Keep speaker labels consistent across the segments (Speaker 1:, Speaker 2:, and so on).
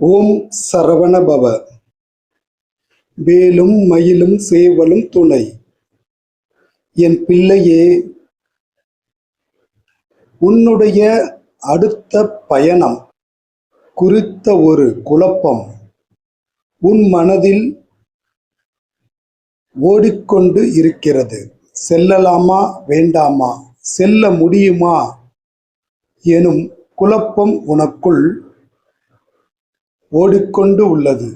Speaker 1: ஓம் சரவணபவ. வேலும் மயிலும் சேவலும் துணை. என் பிள்ளையே, உன்னுடைய அடுத்த பயணம் குறித்த ஒரு குழப்பம் உன் மனதில் ஓடிக்கொண்டு இருக்கிறது. செல்லலாமா வேண்டாமா, செல்ல முடியுமா எனும் குழப்பம் உனக்குள் ஓடிக்கொண்டு உள்ளது.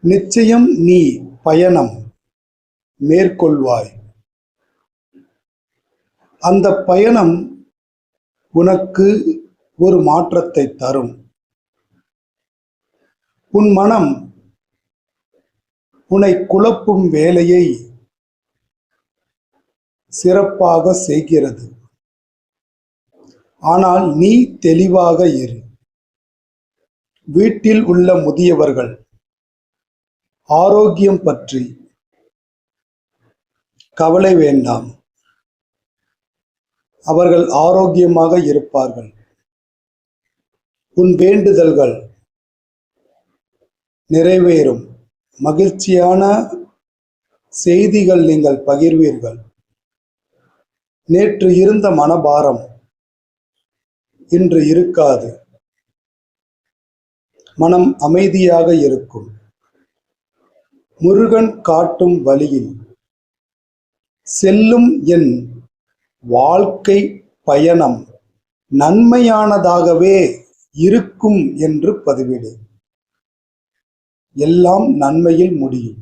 Speaker 1: நிச்சயம் நீ பயணம் மேற்கொள்வாய். அந்த பயணம் உனக்கு ஒரு மாற்றத்தை தரும். உன் மனம் உன்னை குழப்பும் வேலையை சிறப்பாக செய்கிறது. ஆனால் நீ தெளிவாக இரு. வீட்டில் உள்ள முதியவர்கள் ஆரோக்கியம் பற்றி கவலை வேண்டாம். அவர்கள் ஆரோக்கியமாக இருப்பார்கள். உன் வேண்டுதல்கள் நிறைவேறும். மகிழ்ச்சியான செய்திகள் நீங்கள் பகிர்வீர்கள். நேற்று இருந்த மனபாரம் இன்று இருக்காது. மனம் அமைதியாக இருக்கும். முருகன் காட்டும் வழியில் செல்லும் என் வாழ்க்கை பயணம் நன்மையானதாகவே இருக்கும் என்று பதிவிடு. எல்லாம் நன்மையில் முடியும்.